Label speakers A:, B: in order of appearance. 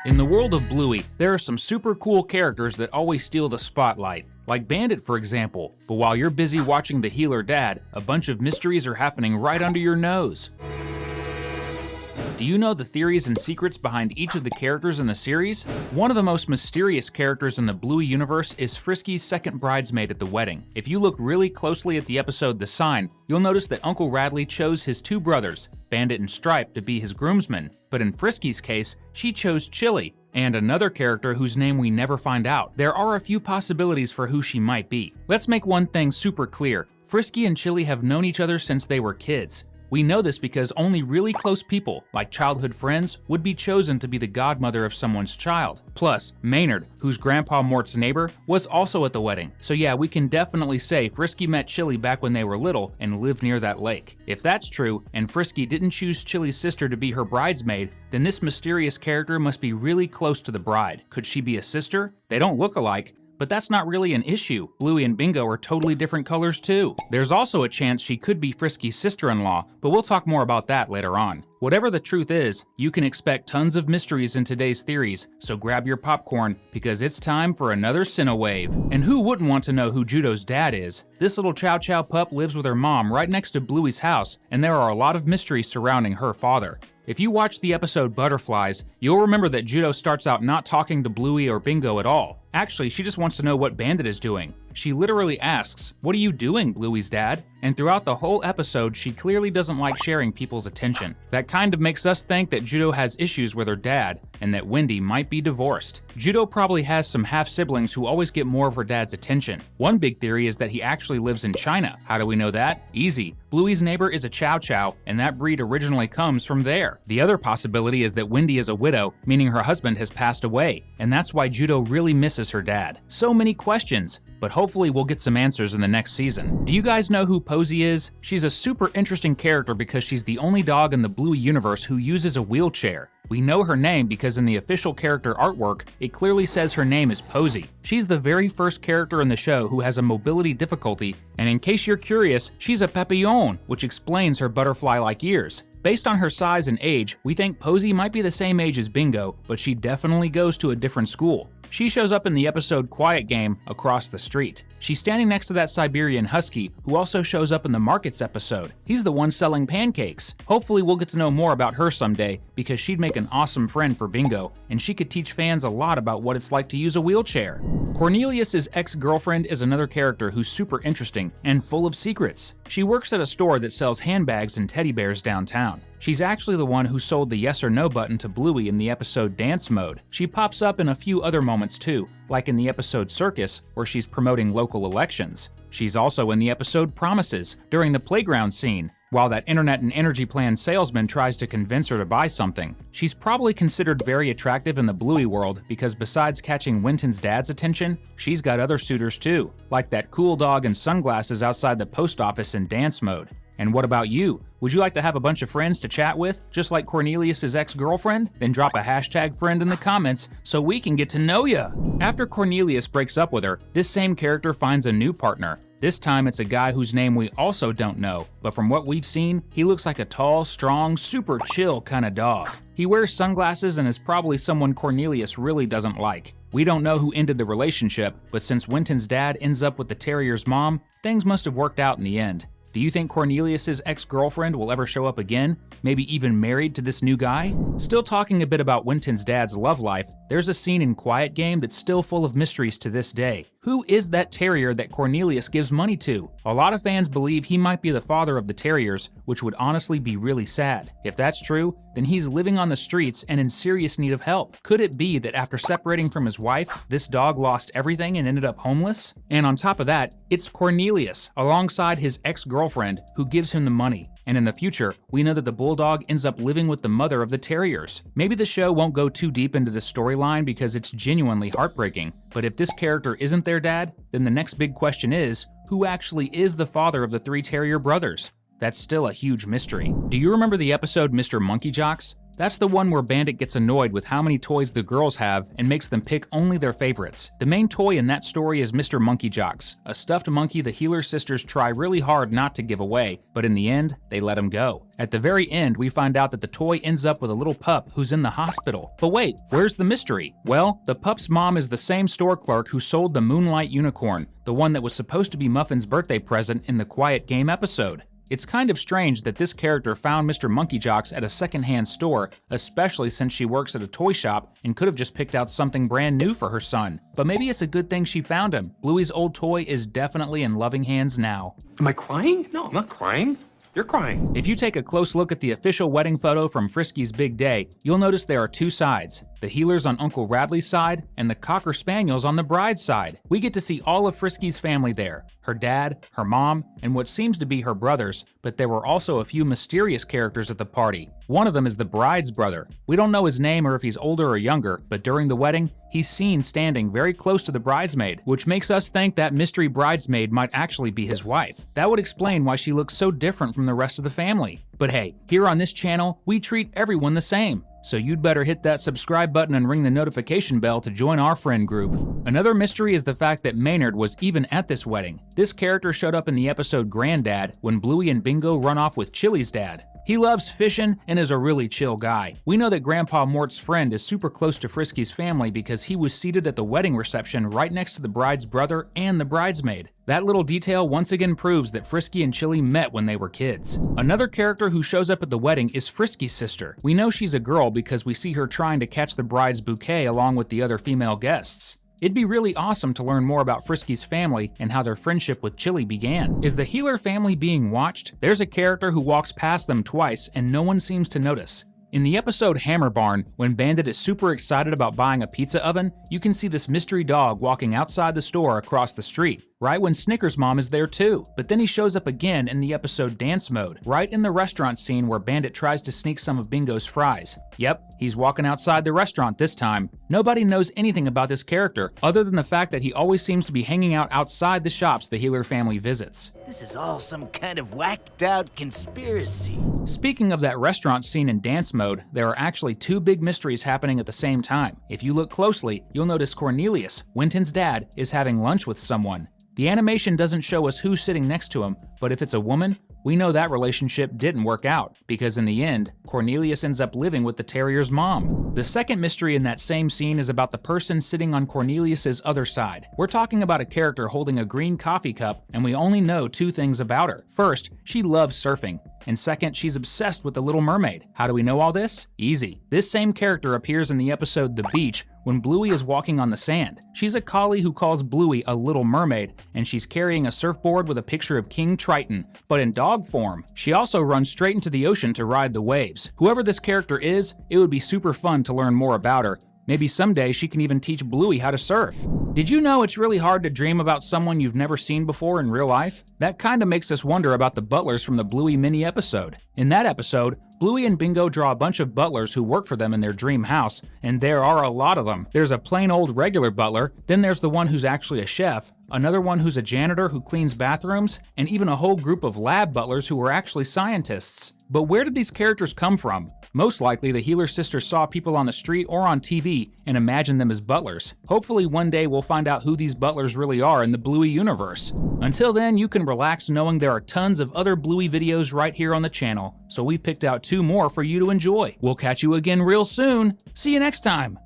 A: In the world of Bluey, there are some super cool characters that always steal the spotlight, like Bandit for example, but while you're busy watching The Healer Dad, a bunch of mysteries are happening right under your nose. Do you know the theories and secrets behind each of the characters in the series? One of the most mysterious characters in the Bluey universe is Frisky's second bridesmaid at the wedding. If you look really closely at the episode The Sign, you'll notice that Uncle Radley chose his two brothers, Bandit and Stripe, to be his groomsmen. But in Frisky's case, she chose Chili, and another character whose name we never find out. There are a few possibilities for who she might be. Let's make one thing super clear. Frisky and Chili have known each other since they were kids. We know this because only really close people, like childhood friends, would be chosen to be the godmother of someone's child. Plus, Maynard, who's Grandpa Mort's neighbor, was also at the wedding. So yeah, we can definitely say Frisky met Chili back when they were little and lived near that lake. If that's true, and Frisky didn't choose Chili's sister to be her bridesmaid, then this mysterious character must be really close to the bride. Could she be a sister? They don't look alike. But that's not really an issue. Bluey and Bingo are totally different colors too. There's also a chance she could be Frisky's sister-in-law, but we'll talk more about that later on. Whatever the truth is, you can expect tons of mysteries in today's theories, so grab your popcorn because it's time for another Cinewave. And who wouldn't want to know who Judo's dad is? This little Chow Chow pup lives with her mom right next to Bluey's house, and there are a lot of mysteries surrounding her father. If you watch the episode Butterflies, you'll remember that Judo starts out not talking to Bluey or Bingo at all. Actually, she just wants to know what Bandit is doing. She literally asks, "What are you doing, Bluey's dad?" And throughout the whole episode, she clearly doesn't like sharing people's attention. That kind of makes us think that Judo has issues with her dad, and that Wendy might be divorced. Judo probably has some half-siblings who always get more of her dad's attention. One big theory is that he actually lives in China. How do we know that? Easy. Bluey's neighbor is a Chow Chow, and that breed originally comes from there. The other possibility is that Wendy is a widow, meaning her husband has passed away, and that's why Judo really misses her dad. So many questions, but hopefully we'll get some answers in the next season. Do you guys know who Posie is? She's a super interesting character because she's the only dog in the Bluey universe who uses a wheelchair. We know her name because in the official character artwork, it clearly says her name is Posie. She's the very first character in the show who has a mobility difficulty, and in case you're curious, she's a papillon, which explains her butterfly-like ears. Based on her size and age, we think Posie might be the same age as Bingo, but she definitely goes to a different school. She shows up in the episode Quiet Game across the street. She's standing next to that Siberian Husky, who also shows up in the Markets episode. He's the one selling pancakes. Hopefully we'll get to know more about her someday, because she'd make an awesome friend for Bingo, and she could teach fans a lot about what it's like to use a wheelchair. Cornelius' ex-girlfriend is another character who's super interesting and full of secrets. She works at a store that sells handbags and teddy bears downtown. She's actually the one who sold the yes or no button to Bluey in the episode Dance Mode. She pops up in a few other moments too, like in the episode Circus, where she's promoting local elections. She's also in the episode Promises, during the playground scene, while that internet and energy plan salesman tries to convince her to buy something. She's probably considered very attractive in the Bluey world because besides catching Winton's dad's attention, she's got other suitors too, like that cool dog in sunglasses outside the post office in Dance Mode. And what about you? Would you like to have a bunch of friends to chat with, just like Cornelius' ex-girlfriend? Then drop a #friend in the comments so we can get to know ya! After Cornelius breaks up with her, this same character finds a new partner. This time it's a guy whose name we also don't know, but from what we've seen, he looks like a tall, strong, super chill kind of dog. He wears sunglasses and is probably someone Cornelius really doesn't like. We don't know who ended the relationship, but since Winton's dad ends up with the terrier's mom, things must have worked out in the end. Do you think Cornelius' ex-girlfriend will ever show up again? Maybe even married to this new guy? Still talking a bit about Winton's dad's love life, there's a scene in Quiet Game that's still full of mysteries to this day. Who is that terrier that Cornelius gives money to? A lot of fans believe he might be the father of the terriers, which would honestly be really sad. If that's true, then he's living on the streets and in serious need of help. Could it be that after separating from his wife, this dog lost everything and ended up homeless? And on top of that, it's Cornelius, alongside his ex-girlfriend, who gives him the money. And in the future, we know that the bulldog ends up living with the mother of the terriers. Maybe the show won't go too deep into the storyline because it's genuinely heartbreaking, but if this character isn't their dad, then the next big question is, who actually is the father of the three terrier brothers? That's still a huge mystery. Do you remember the episode Mr. Monkey Jocks? That's the one where Bandit gets annoyed with how many toys the girls have and makes them pick only their favorites. The main toy in that story is Mr. Monkey Jocks, a stuffed monkey the Healer sisters try really hard not to give away, but in the end, they let him go. At the very end, we find out that the toy ends up with a little pup who's in the hospital. But wait, where's the mystery? Well, the pup's mom is the same store clerk who sold the Moonlight Unicorn, the one that was supposed to be Muffin's birthday present in the Quiet Game episode. It's kind of strange that this character found Mr. Monkey Jocks at a secondhand store, especially since she works at a toy shop and could have just picked out something brand new for her son. But maybe it's a good thing she found him. Bluey's old toy is definitely in loving hands now.
B: Am I crying? No, I'm not crying. You're crying.
A: If you take a close look at the official wedding photo from Frisky's big day, you'll notice there are two sides. The Healers on Uncle Radley's side and the Cocker Spaniels on the bride's side. We get to see all of Frisky's family there. Her dad, her mom, and what seems to be her brothers, but there were also a few mysterious characters at the party. One of them is the bride's brother. We don't know his name or if he's older or younger, but during the wedding, he's seen standing very close to the bridesmaid, which makes us think that mystery bridesmaid might actually be his wife. That would explain why she looks so different from the rest of the family. But hey, here on this channel, we treat everyone the same. So you'd better hit that subscribe button and ring the notification bell to join our friend group. Another mystery is the fact that Maynard was even at this wedding. This character showed up in the episode Granddad when Bluey and Bingo run off with Chili's dad. He loves fishing and is a really chill guy. We know that Grandpa Mort's friend is super close to Frisky's family because he was seated at the wedding reception right next to the bride's brother and the bridesmaid. That little detail once again proves that Frisky and Chili met when they were kids. Another character who shows up at the wedding is Frisky's sister. We know she's a girl because we see her trying to catch the bride's bouquet along with the other female guests. It'd be really awesome to learn more about Frisky's family and how their friendship with Chili began. Is the Healer family being watched? There's a character who walks past them twice and no one seems to notice. In the episode Hammer Barn, when Bandit is super excited about buying a pizza oven, you can see this mystery dog walking outside the store across the street, right when Snicker's mom is there too. But then he shows up again in the episode Dance Mode, right in the restaurant scene where Bandit tries to sneak some of Bingo's fries. Yep, he's walking outside the restaurant this time. Nobody knows anything about this character, other than the fact that he always seems to be hanging out outside the shops the Healer family visits.
C: This is all some kind of whacked out conspiracy.
A: Speaking of that restaurant scene in Dance Mode, there are actually two big mysteries happening at the same time. If you look closely, you'll notice Cornelius, Winton's dad, is having lunch with someone. The animation doesn't show us who's sitting next to him, but if it's a woman, we know that relationship didn't work out, because in the end, Cornelius ends up living with the terrier's mom. The second mystery in that same scene is about the person sitting on Cornelius's other side. We're talking about a character holding a green coffee cup, and we only know two things about her. First, she loves surfing. And second, she's obsessed with The Little Mermaid. How do we know all this? Easy. This same character appears in the episode The Beach when Bluey is walking on the sand. She's a collie who calls Bluey a little mermaid, and she's carrying a surfboard with a picture of King Triton, but in dog form. She also runs straight into the ocean to ride the waves. Whoever this character is, it would be super fun to learn more about her. Maybe someday she can even teach Bluey how to surf. Did you know it's really hard to dream about someone you've never seen before in real life? That kinda makes us wonder about the butlers from the Bluey mini episode. In that episode, Bluey and Bingo draw a bunch of butlers who work for them in their dream house, and there are a lot of them. There's a plain old regular butler, then there's the one who's actually a chef, another one who's a janitor who cleans bathrooms, and even a whole group of lab butlers who were actually scientists. But where did these characters come from? Most likely, the Healer sisters saw people on the street or on TV and imagined them as butlers. Hopefully one day we'll find out who these butlers really are in the Bluey universe. Until then, you can relax knowing there are tons of other Bluey videos right here on the channel, so we picked out 2 more for you to enjoy. We'll catch you again real soon. See you next time.